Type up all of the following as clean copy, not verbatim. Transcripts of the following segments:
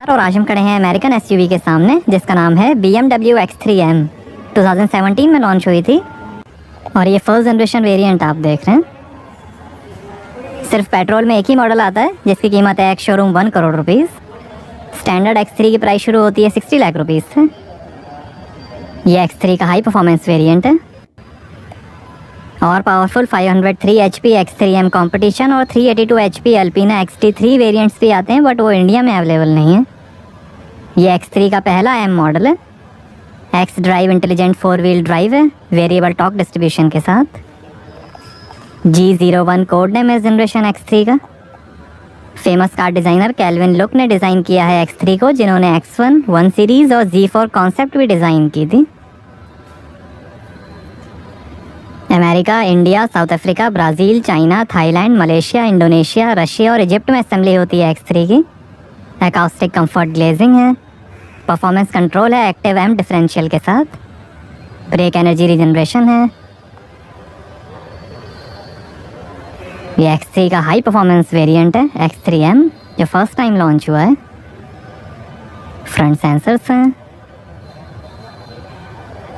और आज हम खड़े हैं अमेरिकन एसयूवी के सामने जिसका नाम है BMW X3M। 2017 में लॉन्च हुई थी और ये फर्स्ट जनरेशन वेरिएंट आप देख रहे हैं। सिर्फ पेट्रोल में एक ही मॉडल आता है जिसकी कीमत है ex showroom 1 crore rupees. Standard X3 की प्राइस शुरू होती है 60 लाख रुपीस से। ये X3 का हाई परफॉर्मेंस वेरिएंट है और पावरफुल 503 HP X3M कंपटीशन और 382 HP अल्पीना XT3 वेरिएंट्स भी आते हैं, बट वो इंडिया में अवेलेबल नहीं है। ये X3 का पहला M मॉडल है। X drive intelligent 4 wheel drive है वेरिएबल टॉर्क डिस्ट्रीब्यूशन के साथ। G01 कोड नेम है जनरेशन X3 का। Famous car designer Calvin Luk ने डिज़ाइन किया है X3 को, जिन्होंने X1 1 सीरीज़ और Z4 कॉन्सेप्ट भी डिज़ाइन की थी। America, India, south Africa, Brazil, China, Thailand, Malaysia, Indonesia, Russia और इजिप्ट में असेंबली होती है X3 की। एकॉस्टिक कंफर्ट ग्लेजिंग है। परफॉर्मेंस कंट्रोल है एक्टिव एम डिफरेंशियल के साथ। ब्रेक एनर्जी रीजनरेशन है। ये X3 का हाई परफॉर्मेंस वेरिएंट है X3M जो फर्स्ट टाइम लॉन्च हुआ है। फ्रंट सेंसर्स हैं,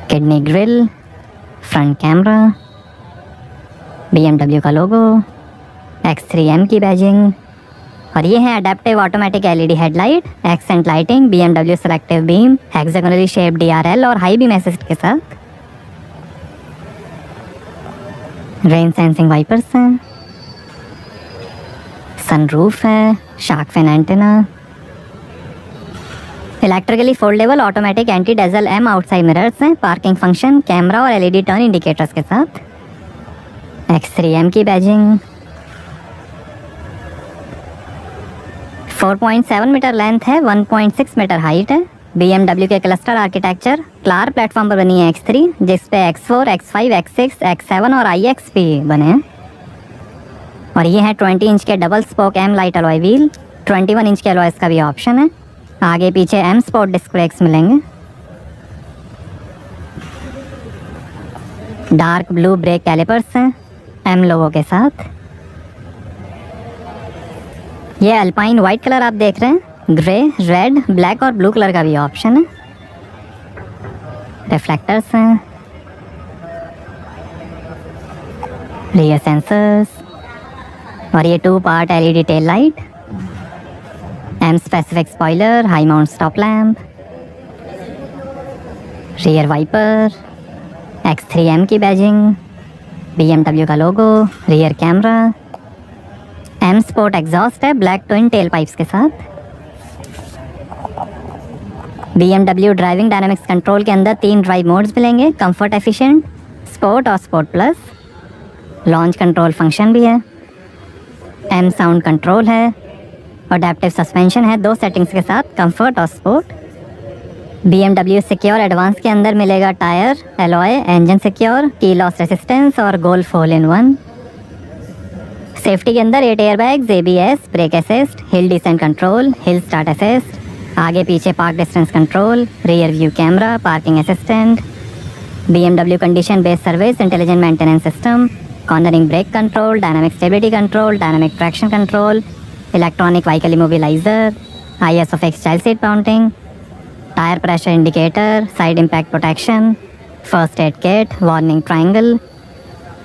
kidney grill, front camera, BMW का लोगो, X3M की बैजिंग और ये है adaptive automatic LED headlight, accent lighting, BMW selective beam, hexagonally shape DRL और हाई बीम असिस्ट के साथ। रेन सेंसिंग वाइपर्स हैं, सनरूफ है, shark fin antenna, electrically foldable automatic anti dazzle M outside mirrors हैं, parking function, camera और LED turn indicators के साथ। X3M की बैजिंग, 4.7 मीटर लेंथ है, 1.6 मीटर हाइट है। BMW के क्लस्टर आर्किटेक्चर क्लार प्लेटफॉर्म पर बनी है X3, जिस पे X4, X5, X6, X7 और IX भी बने हैं। और ये है 20 इंच के double spoke M light alloy wheel, 21 inch के अलॉयस का भी ऑप्शन है। आगे पीछे M स्पोर्ट डिस्क ब्रेक्स मिलेंगे। डार्क ब्लू ब्रेक कैलिपर्स हैं M लोगो के साथ। ये अल्पाइन वाइट कलर आप देख रहे हैं, ग्रे, रेड, ब्लैक और ब्लू कलर का भी ऑप्शन है। रिफ्लेक्टर्स हैं, रियर सेंसर्स और ये 2 part LED tail light, M specific spoiler, high mount stop lamp, rear wiper, X3M की बैजिंग, BMW का logo, rear camera, M sport exhaust है ब्लैक ट्विन टेल पाइप्स के साथ। BMW ड्राइविंग डायनामिक्स कंट्रोल के अंदर 3 drive modes मिलेंगे, comfort efficient, sport और sport plus. Launch control function भी है। M साउंड कंट्रोल है, अडेप्टिव सस्पेंशन है 2 सेटिंग्स के साथ, कंफर्ट और स्पोर्ट। BMW सिक्योर एडवांस के अंदर मिलेगा tyre, alloy, engine secure, key loss resistance और golf hole in one. Safety के अंदर 8 airbags, ABS, brake assist, hill descent control, hill start assist, आगे पीछे park distance control, rear view camera, parking assistant, BMW condition based service intelligent maintenance system, cornering brake control, dynamic stability control, dynamic traction control, electronic vehicle immobiliser, ISOFIX child seat mounting, tyre pressure indicator, side impact protection, first aid kit, warning triangle,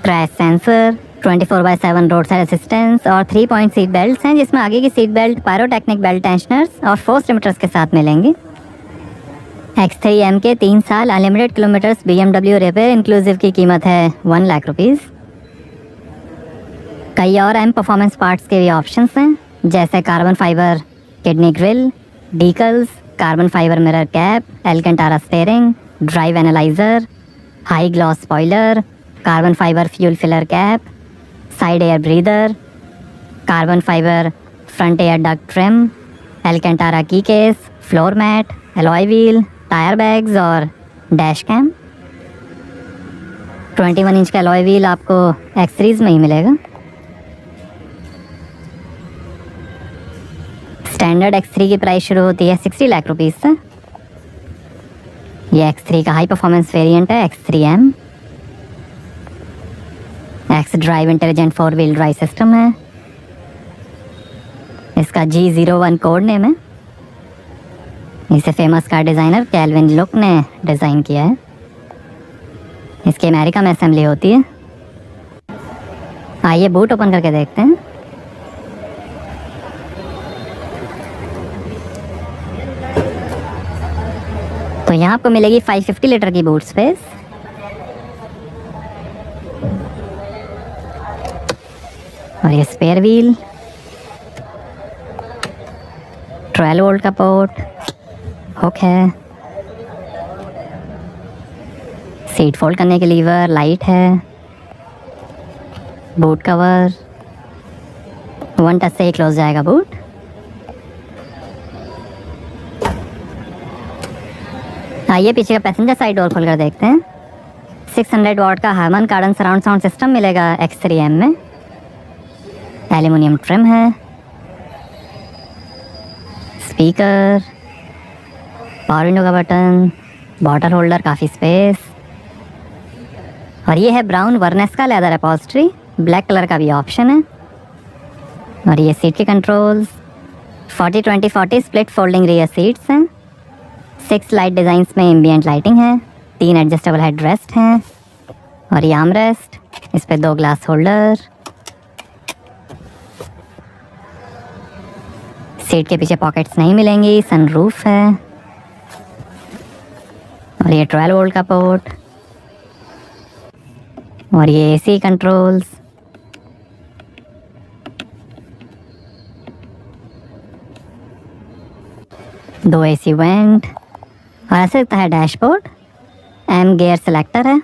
crash sensor, 24/7 road side assistance और 3 point seat belt हैं, जिसमें आगे की seat belt pyrotechnic belt tensioners और force limiters के साथ मिलेंगे। X3M के 3 साल unlimited kilometres BMW repair inclusive की कीमत है 1 लाख रुपीज़। कई और M परफॉर्मेंस पार्ट्स के भी ऑप्शंस हैं, जैसे carbon fibre kidney grill, decals, carbon fibre mirror cap, Alcantara steering, drive analyser, high gloss spoiler, carbon fibre fuel filler cap, side air breather, carbon fibre front air duct trim, Alcantara key case, floor mat, alloy wheel, tyre bags और dash cam. 21 inch का alloy wheel आपको X3 में ही मिलेगा। Standard X3 की price शुरू होती है 60 lakh rupees से। ये X3 का हाई परफॉर्मेंस वेरिएंट है X3M। X drive intelligent 4 wheel drive system है। इसका G01 कोड नेम है। इसे famous car designer Calvin Luk ने डिज़ाइन किया है। इसकी अमेरिका में असेंबली होती है। आइए बूट ओपन करके देखते हैं। तो यहाँ आपको मिलेगी 550 लीटर की बूट स्पेस। और ये स्पेयर व्हील, 12 वोल्ट का पोर्ट, हुक है, सीट फोल्ड करने के लीवर, लाइट है, बूट कवर, 1 टच से ही क्लोज जाएगा बूट। आइए पीछे का पैसेंजर साइड डोर खोल कर देखते हैं। 600 वॉट का Harman Kardon surround sound system मिलेगा X3M में। एल्यूमिनियम ट्रिम है, स्पीकर, पावर विंडो का बटन, बॉटल होल्डर, काफ़ी स्पेस। और ये है ब्राउन वर्नेस का लेदर अपॉल्स्ट्री, ब्लैक कलर का भी ऑप्शन है। और ये सीट के controls, 40-20-40 split folding rear seats हैं। 6 लाइट डिज़ाइंस में एम्बियंट लाइटिंग है, 3 एडजस्टेबल हेड रेस्ट हैं। और ये आर्म रेस्ट, इस पर 2 ग्लास होल्डर। सीट के पीछे पॉकेट्स नहीं मिलेंगी, सनरूफ है। और ये 12 वोल्ट का पोर्ट। और ये AC कंट्रोल्स, दो AC वेंट। और ऐसे दिखता है डैशबोर्ड। M गियर सिलेक्टर है,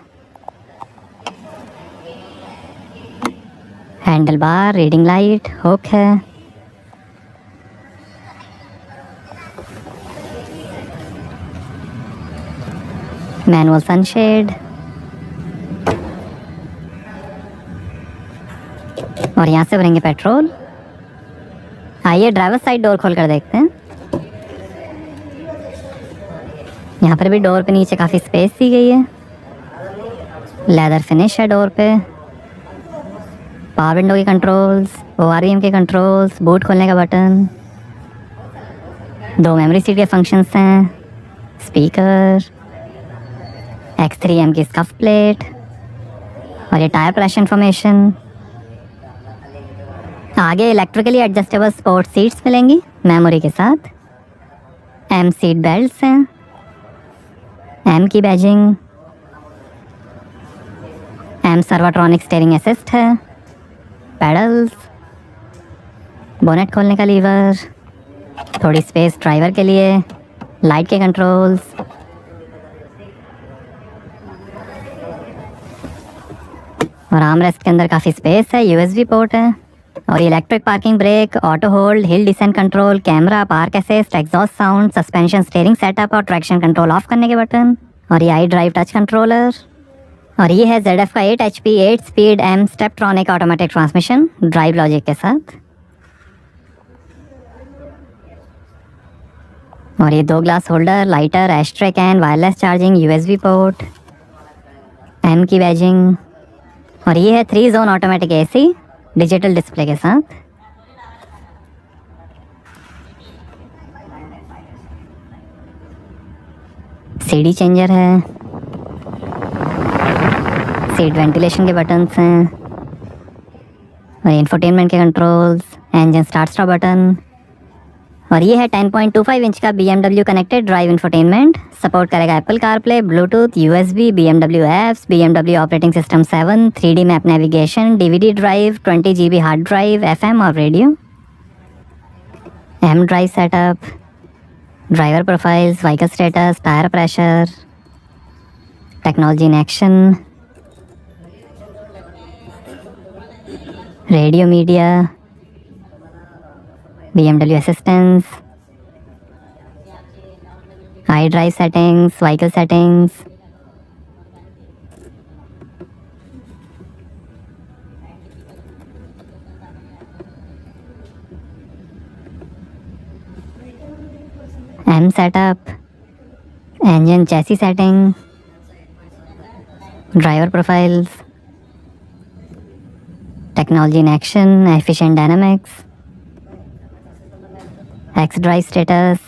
handle bar, reading light, hook है। Manual sunshade. और यहाँ से भरेंगे पेट्रोल। आइए ड्राइवर साइड डोर खोल कर देखते हैं। यहाँ पर भी डोर पे नीचे काफ़ी स्पेस दी गई है। लेदर फिनिश है डोर पे। पावर विंडो के कंट्रोल्स, ORVM के कंट्रोल्स, बूट खोलने का बटन, 2 मेमोरी सीट के फंक्शंस हैं, स्पीकर, X3M की स्कफ प्लेट। और ये टायर प्रेशर इंफॉर्मेशन। आगे इलेक्ट्रिकली एडजस्टेबल स्पोर्ट सीट्स मिलेंगी मेमोरी के साथ। M सीट बेल्ट्स हैं, M की बैजिंग, M सर्वाट्रॉनिक स्टीयरिंग असिस्ट है, पैडल्स, बोनेट खोलने का लीवर, थोड़ी स्पेस ड्राइवर के लिए, लाइट के कंट्रोल्स। और आर्मरेस्ट के अंदर काफ़ी स्पेस है, USB पोर्ट है। और electric parking brake, auto hold, हिल descent control, camera, park assist, exhaust sound, suspension steering setup और ट्रैक्शन कंट्रोल ऑफ करने के बटन। और ये iDrive टच कंट्रोलर। और ये है ZF का 8 HP 8 speed M Steptronic automatic transmission drive logic के साथ। और ये 2 glass holder, lighter, ashtray can, wireless charging, USB port, M की बैजिंग। और ये है 3 zone automatic AC digital display के साथ। CD चेंजर है, सीट वेंटिलेशन के बटन्स हैं। और इंफोटेनमेंट के controls, engine start stop button. और ये है 10.25 इंच का BMW connected drive infotainment. Support करेगा Apple CarPlay, Bluetooth, USB, BMW apps, BMW operating system 7, 3D map navigation, DVD drive, 20 GB hard drive, FM और radio. M drive setup, driver profiles, vehicle status, tyre pressure, technology in action, radio media, BMW assistance, iDrive settings, vehicle settings. M setup, engine chassis setting, driver profiles, technology in action, efficient dynamics, X drive status,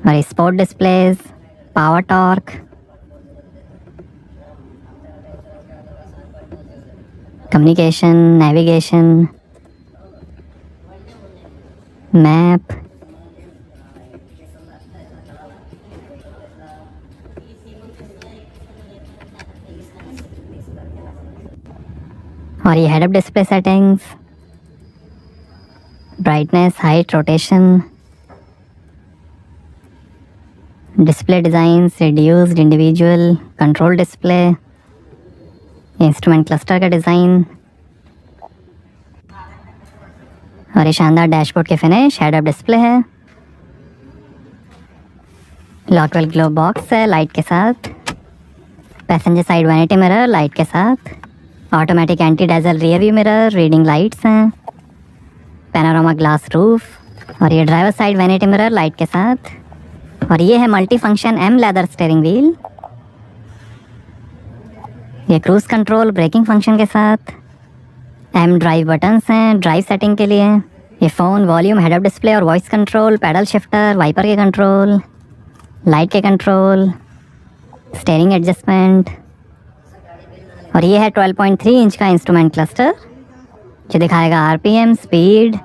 और sport displays, power torque, communication, navigation, map, और ये head up display settings, brightness, height, rotation, display designs, reduced, individual, control display, instrument cluster का design, और ये शानदार dashboard के finish, head up display है, lockable glove box है light के साथ, passenger side vanity mirror light के साथ, automatic anti dazzle rear view mirror, reading lights हैं, पैनोरामा ग्लास रूफ, और ये driver side vanity mirror light के साथ, और ये है multi function M leather steering wheel, ये क्रूज कंट्रोल ब्रेकिंग फंक्शन के साथ, एम ड्राइव बटन्स हैं ड्राइव सेटिंग के लिए, ये phone, volume, head up display और voice control, paddle shifter, wiper के कंट्रोल, लाइट के कंट्रोल, स्टीयरिंग एडजस्टमेंट, और ये है 12.3 इंच का इंस्ट्रूमेंट क्लस्टर जो दिखाएगा RPM, speed,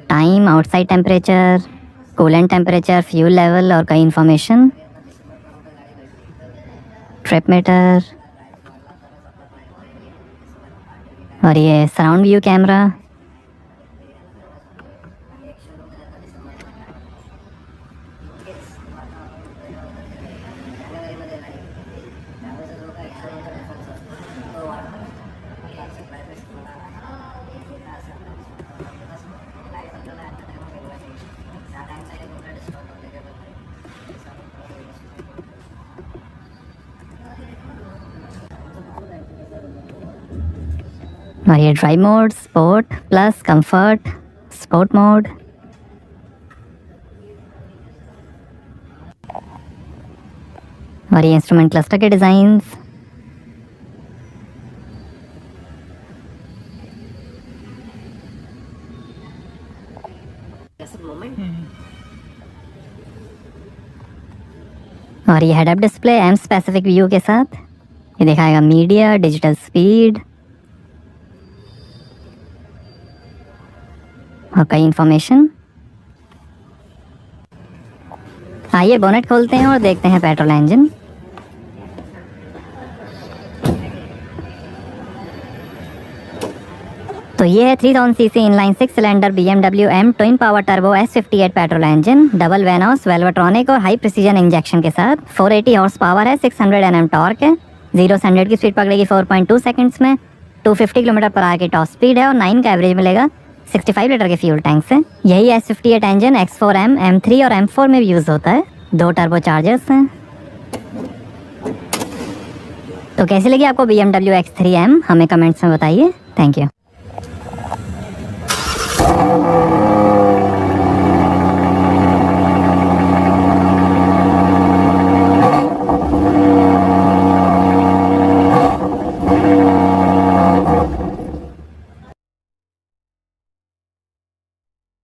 time, outside temperature, coolant temperature, fuel level और कई इंफॉर्मेशन, ट्रिप मीटर, और ये सराउंड व्यू कैमरा, और ये drive mode, sport plus, comfort, sport mode, और ये इंस्ट्रूमेंट क्लस्टर के डिज़ाइंस, और ये head up display M specific view के साथ, ये दिखाएगा मीडिया, डिजिटल स्पीड और कई इंफॉर्मेशन। आइए बोनेट खोलते हैं और देखते हैं पेट्रोल इंजन। तो ये है 3000 CC inline 6 cylinder BMW M twin power turbo S58 petrol engine, double Vanos, Valvetronic और हाई प्रिसीजन इंजेक्शन के साथ। 480 हॉर्स पावर है, 600 Nm टॉर्क है, 0 से 100 की स्पीड पकड़ेगी 4.2 सेकंड्स में, 250 किलोमीटर पर आवर की टॉप स्पीड है और 9 का एवरेज मिलेगा 65 लीटर के फ्यूल टैंक से। यही S58 इंजन X4M, M3 और M4 में भी यूज़ होता है। 2 टर्बो चार्जर्स हैं। तो कैसी लगी आपको BMW X3M? हमें कमेंट्स में बताइए। Thank you.